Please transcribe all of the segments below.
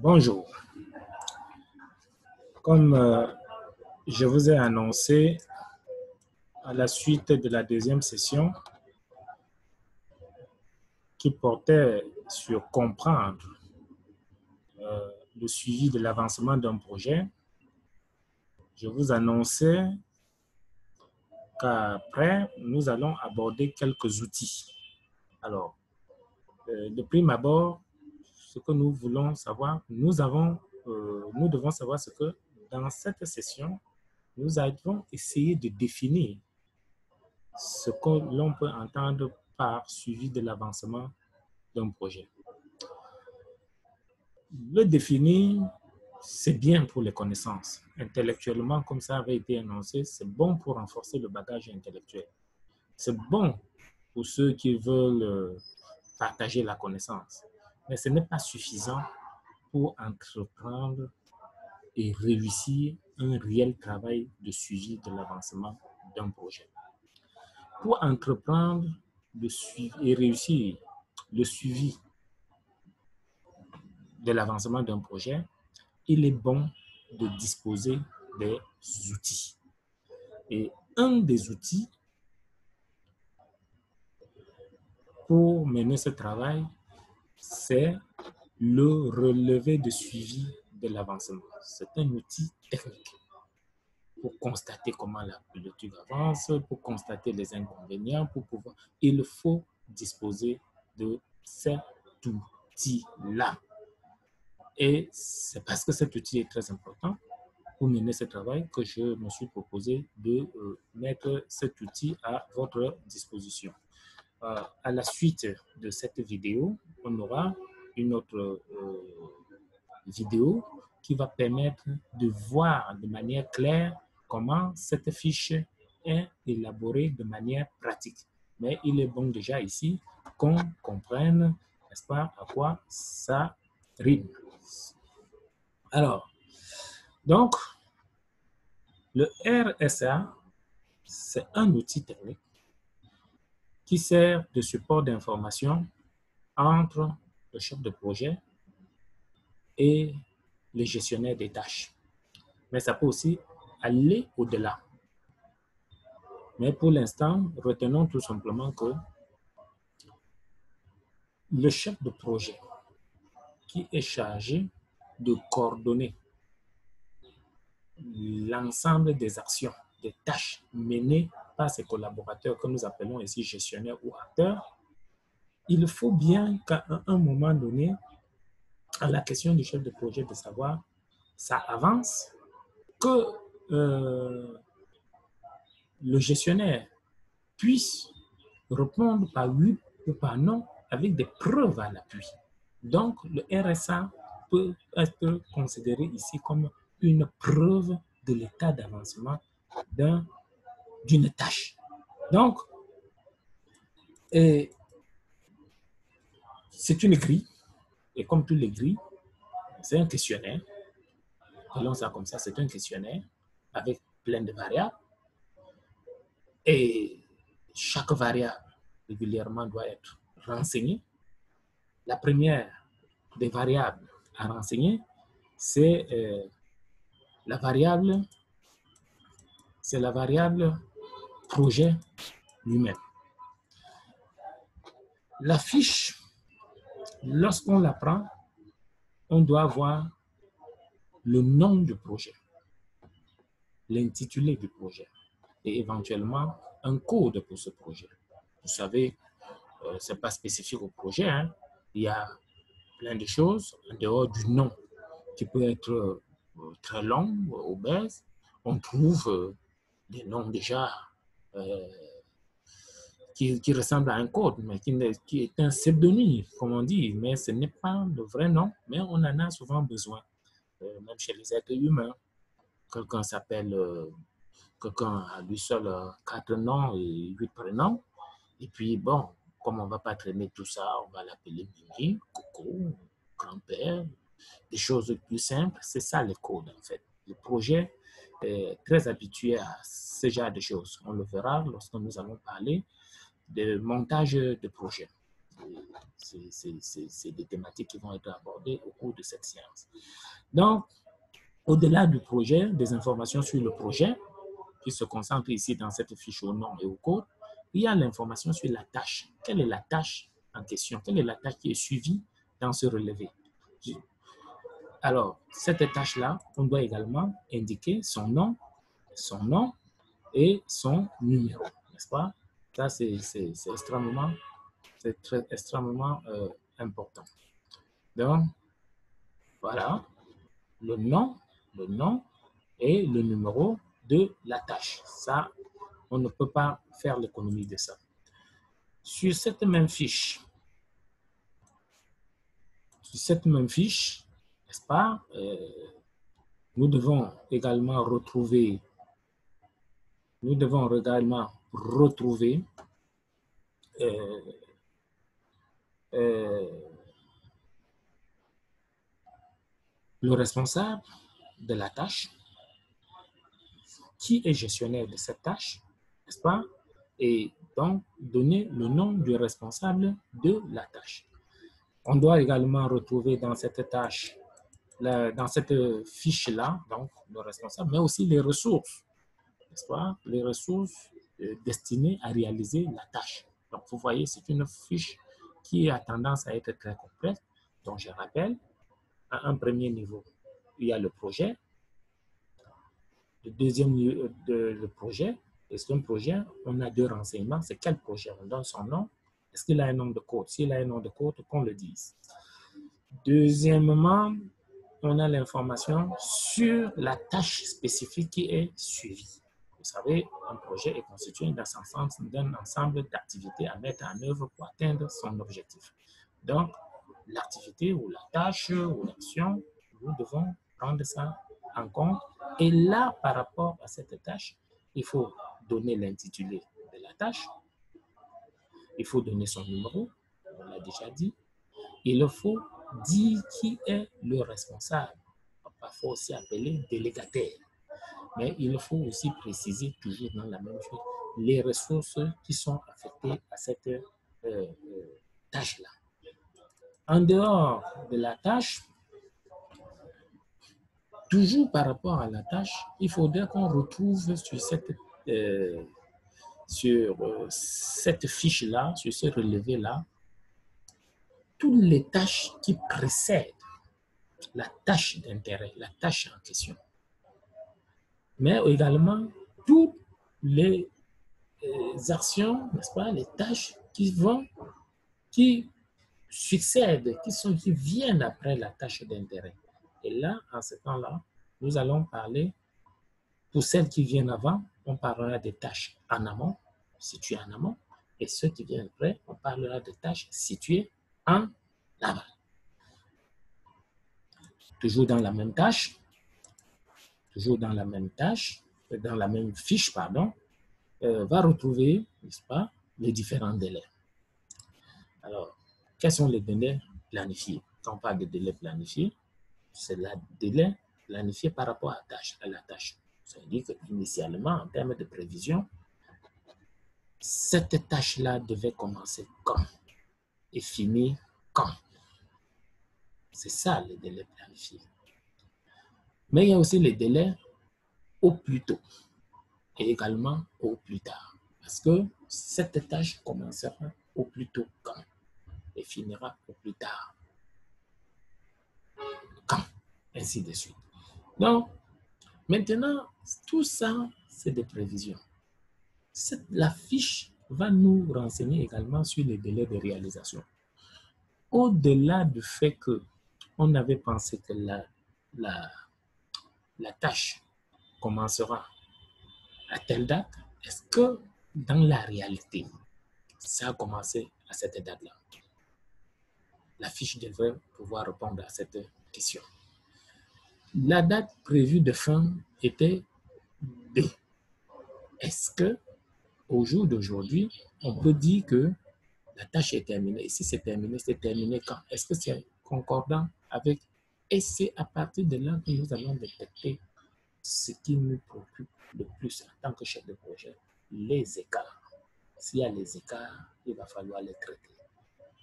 Bonjour. Comme je vous ai annoncé à la suite de la deuxième session qui portait sur comprendre le suivi de l'avancement d'un projet, je vous annonçais qu'après, nous allons aborder quelques outils. Alors, de prime abord, ce que nous voulons savoir, nous devons savoir ce que dans cette session, nous avons essayé de définir ce que l'on peut entendre par suivi de l'avancement d'un projet. Le définir, c'est bien pour les connaissances. Intellectuellement, comme ça avait été énoncé, c'est bon pour renforcer le bagage intellectuel. C'est bon pour ceux qui veulent partager la connaissance. Mais ce n'est pas suffisant pour entreprendre et réussir un réel travail de suivi de l'avancement d'un projet. Pour entreprendre et réussir le suivi de l'avancement d'un projet, il est bon de disposer des outils. Et un des outils pour mener ce travail, c'est le relevé de suivi de l'avancement. C'est un outil technique pour constater comment la politique avance, pour constater les inconvénients, pour pouvoir... Il faut disposer de cet outil-là. Et c'est parce que cet outil est très important pour mener ce travail que je me suis proposé de mettre cet outil à votre disposition. À la suite de cette vidéo, on aura une autre vidéo qui va permettre de voir de manière claire comment cette fiche est élaborée de manière pratique. Mais il est bon déjà ici qu'on comprenne, n'est-ce pas, à quoi ça rime. Alors, donc, le RSA, c'est un outil technique qui sert de support d'information entre le chef de projet et le gestionnaire des tâches. Mais ça peut aussi aller au-delà. Mais pour l'instant, retenons tout simplement que le chef de projet qui est chargé de coordonner l'ensemble des actions, des tâches menées par ses collaborateurs que nous appelons ici gestionnaires ou acteurs, il faut bien qu'à un moment donné, à la question du chef de projet de savoir ça avance, que le gestionnaire puisse répondre par oui ou par non avec des preuves à l'appui. Donc, le RSA peut être considéré ici comme une preuve de l'état d'avancement d'une tâche. Donc, c'est une grille, et comme toutes les grilles, c'est un questionnaire. Appelons ça comme ça, c'est un questionnaire avec plein de variables. Et chaque variable régulièrement doit être renseignée. La première des variables à renseigner, c'est la variable projet lui-même. La fiche, lorsqu'on la prend, on doit avoir le nom du projet, l'intitulé du projet et éventuellement un code pour ce projet. Vous savez, ce n'est pas spécifique au projet, hein. Il y a plein de choses en dehors du nom qui peut être très long, obèse. On trouve des noms déjà qui ressemblent à un code, mais qui est un pseudonyme, comme on dit, mais ce n'est pas le vrai nom, mais on en a souvent besoin, même chez les êtres humains. Quelqu'un s'appelle, quelqu'un a lui seul 4 noms et 8 prénoms, et puis bon, comme on ne va pas traîner tout ça, on va l'appeler Mimi, Coco, grand-père, des choses plus simples, c'est ça les codes en fait. Le projet est très habitué à ce genre de choses. On le verra lorsque nous allons parler de montage de projet. c'est des thématiques qui vont être abordées au cours de cette séance. Donc, au-delà du projet, des informations sur le projet, qui se concentre ici dans cette fiche au nom et au code, il y a l'information sur la tâche. Quelle est la tâche en question? Quelle est la tâche qui est suivie dans ce relevé? Alors, cette tâche-là, on doit également indiquer son nom et son numéro, n'est-ce pas? Ça, c'est extrêmement important. Donc, voilà, le nom et le numéro de la tâche. Ça, on ne peut pas faire l'économie de ça. Sur cette même fiche, n'est-ce pas, nous devons également retrouver le responsable de la tâche, qui est gestionnaire de cette tâche, n'est-ce pas? Et donc, donner le nom du responsable de la tâche. On doit également retrouver dans cette tâche, dans cette fiche-là, donc le responsable, mais aussi les ressources, n'est-ce pas? Les ressources destinées à réaliser la tâche. Donc, vous voyez, c'est une fiche qui a tendance à être très complète. Donc, je rappelle, à un premier niveau, il y a le projet. Le deuxième niveau le projet, et c'est un projet, on a deux renseignements. C'est quel projet? On donne son nom. Est-ce qu'il a un nom de code? S'il a un nom de code, qu'on le dise. Deuxièmement, on a l'information sur la tâche spécifique qui est suivie. Vous savez, un projet est constitué d'un ensemble d'activités à mettre en œuvre pour atteindre son objectif. Donc, l'activité ou la tâche ou l'action, nous devons prendre ça en compte. Et là, par rapport à cette tâche, il faut donner l'intitulé de la tâche, il faut donner son numéro, on l'a déjà dit, il faut dire qui est le responsable. Parfois aussi appelé délégataire. Mais il faut aussi préciser toujours dans la même chose les ressources qui sont affectées à cette tâche-là. En dehors de la tâche, toujours par rapport à la tâche, il faudrait qu'on retrouve sur cette fiche-là, sur ce relevé-là, toutes les tâches qui précèdent la tâche d'intérêt, la tâche en question. Mais également toutes les actions, n'est-ce pas, les tâches qui succèdent, qui viennent après la tâche d'intérêt. Et là, en ce temps-là, nous allons parler, pour celles qui viennent avant, on parlera des tâches en amont, situées en amont, et ceux qui viennent après, on parlera des tâches situées en aval. Toujours dans la même tâche, dans la même fiche, pardon, va retrouver, n'est-ce pas, les différents délais. Alors, quels sont les délais planifiés? Quand on parle de délai planifié, c'est le délai planifié par rapport à la tâche. Ça veut dire qu'initialement, en termes de prévision, cette tâche-là devait commencer quand et finir quand. C'est ça le délai planifié. Mais il y a aussi les délais au plus tôt et également au plus tard. Parce que cette tâche commencera au plus tôt quand et finira au plus tard quand, ainsi de suite. Donc, maintenant, tout ça, c'est des prévisions. La fiche va nous renseigner également sur les délais de réalisation. Au-delà du fait qu'on avait pensé que la tâche commencera à telle date, est-ce que dans la réalité, ça a commencé à cette date-là? La fiche devrait pouvoir répondre à cette question. La date prévue de fin était B. Est-ce que au jour d'aujourd'hui, on peut dire que la tâche est terminée? Et si c'est terminé quand? Est-ce que c'est concordant avec... Et c'est à partir de là que nous allons détecter ce qui nous préoccupe le plus en tant que chef de projet, les écarts. S'il y a les écarts, il va falloir les traiter.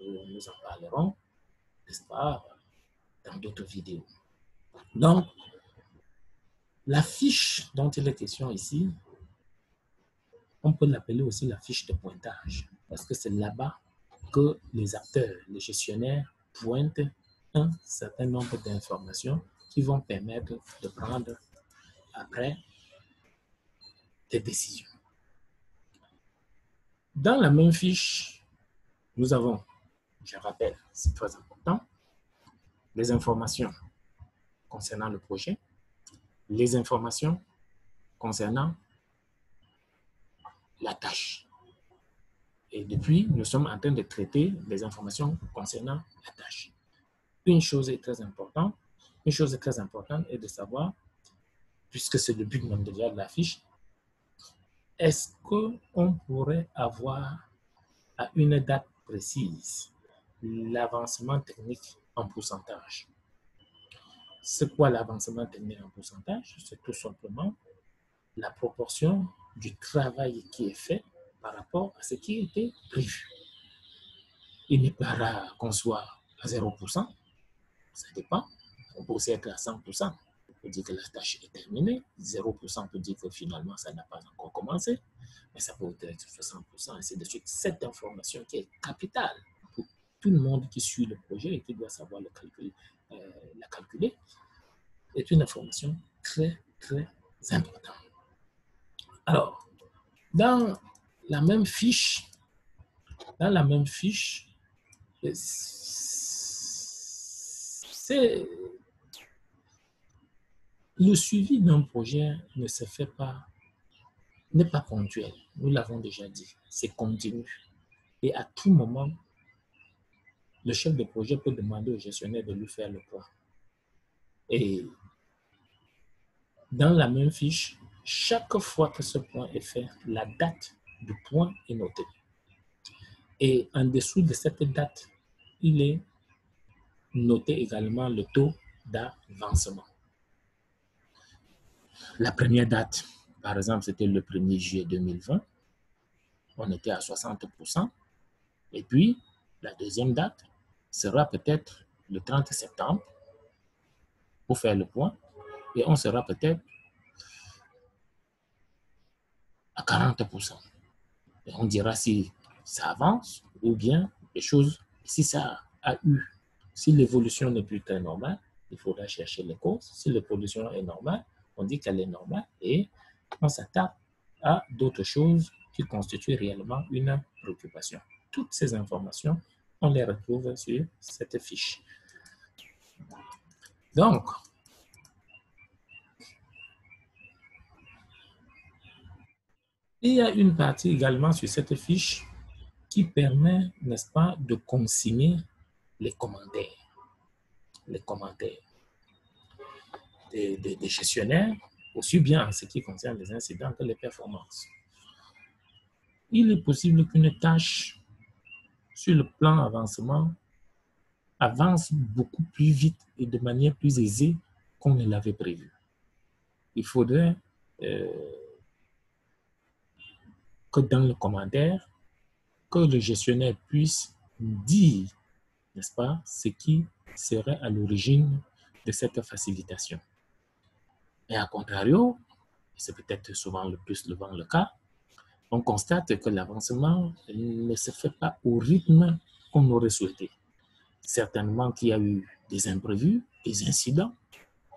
Nous en parlerons, n'est-ce pas, dans d'autres vidéos. Donc, la fiche dont il est question ici, on peut l'appeler aussi la fiche de pointage, parce que c'est là-bas que les acteurs, les gestionnaires pointent un certain nombre d'informations qui vont permettre de prendre après des décisions. Dans la même fiche, nous avons, je rappelle, c'est très important, les informations concernant le projet, les informations concernant la tâche. Et depuis, nous sommes en train de traiter les informations concernant la tâche. Une chose est très importante est de savoir, puisque c'est le but même de la fiche, est-ce qu'on pourrait avoir à une date précise l'avancement technique en pourcentage? C'est quoi l'avancement technique en pourcentage? C'est tout simplement la proportion du travail qui est fait par rapport à ce qui était prévu. Il n'est pas rare qu'on soit à 0%, ça dépend. On peut aussi être à 100%. On peut dire que la tâche est terminée. 0% peut dire que finalement, ça n'a pas encore commencé. Mais ça peut être 60%, ainsi de suite. Cette information qui est capitale pour tout le monde qui suit le projet et qui doit savoir la calculer, est une information très, très importante. Alors, dans la même fiche, c'est le suivi d'un projet ne se fait pas, n'est pas ponctuel. Nous l'avons déjà dit, c'est continu. Et à tout moment, le chef de projet peut demander au gestionnaire de lui faire le point. Et dans la même fiche, chaque fois que ce point est fait, la date du point est notée. Et en dessous de cette date, il est noté également le taux d'avancement. La première date, par exemple, c'était le 1er juillet 2020. On était à 60%. Et puis, la deuxième date sera peut-être le 30 septembre pour faire le point. Et on sera peut-être à 40%. Et on dira si ça avance ou bien les choses, si ça a eu, si l'évolution n'est plus très normale, il faudra chercher les causes. Si l'évolution est normale, on dit qu'elle est normale et on s'attaque à d'autres choses qui constituent réellement une préoccupation. Toutes ces informations, on les retrouve sur cette fiche. Donc, il y a une partie également sur cette fiche qui permet, n'est-ce pas, de consigner les commentaires des gestionnaires, aussi bien en ce qui concerne les incidents que les performances. Il est possible qu'une tâche sur le plan avancement avance beaucoup plus vite et de manière plus aisée qu'on ne l'avait prévu. Il faudrait que dans le commentaire, que le gestionnaire puisse dire, n'est-ce pas, ce qui serait à l'origine de cette facilitation. Et à contrario, c'est peut-être souvent le plus souvent le cas, on constate que l'avancement ne se fait pas au rythme qu'on aurait souhaité. Certainement qu'il y a eu des imprévus, des incidents.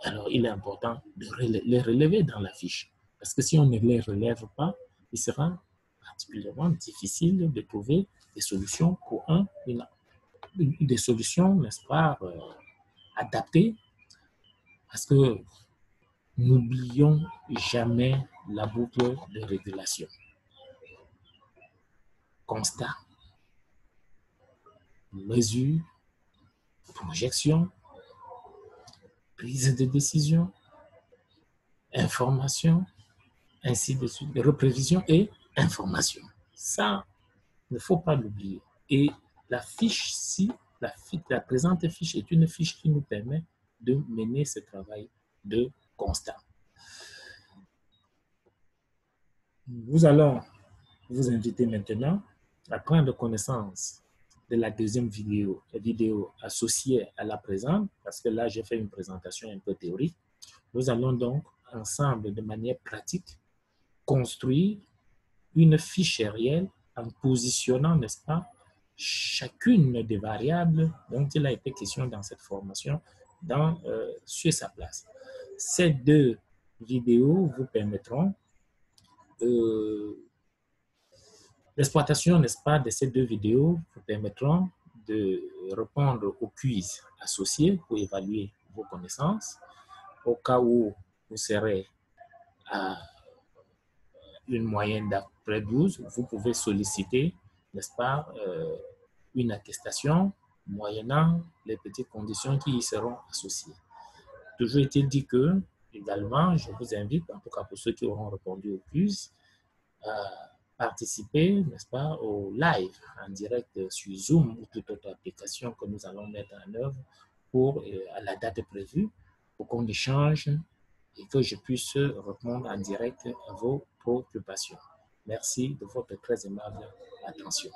Alors, il est important de les relever dans la fiche. Parce que si on ne les relève pas, il sera particulièrement difficile de trouver des solutions pour des solutions, n'est-ce pas, adaptées. Parce que n'oublions jamais la boucle de régulation. Constat, mesure, projection, prise de décision, information, ainsi de suite, reprévision et information. Ça, il ne faut pas l'oublier. Et la fiche, la présente fiche est une fiche qui nous permet de mener ce travail de constat. Nous allons vous inviter maintenant à prendre connaissance de la deuxième vidéo associée à la présente, parce que là, j'ai fait une présentation un peu théorique. Nous allons donc ensemble, de manière pratique, construire une fiche réelle en positionnant, n'est-ce pas, chacune des variables dont il a été question dans cette formation sur sa place. Ces deux vidéos vous permettront l'exploitation, n'est-ce pas, de ces deux vidéos vous permettront de répondre aux quiz associés pour évaluer vos connaissances. Au cas où vous serez à une moyenne d'après 12, vous pouvez solliciter, n'est-ce pas, une attestation moyennant les petites conditions qui y seront associées. Toujours est-il dit que, également, je vous invite, en tout cas pour ceux qui auront répondu au quiz, à participer, n'est-ce pas, au live en direct sur Zoom ou toute autre application que nous allons mettre en œuvre pour, à la date prévue, pour qu'on échange et que je puisse répondre en direct à vos préoccupations. Merci de votre très aimable attention.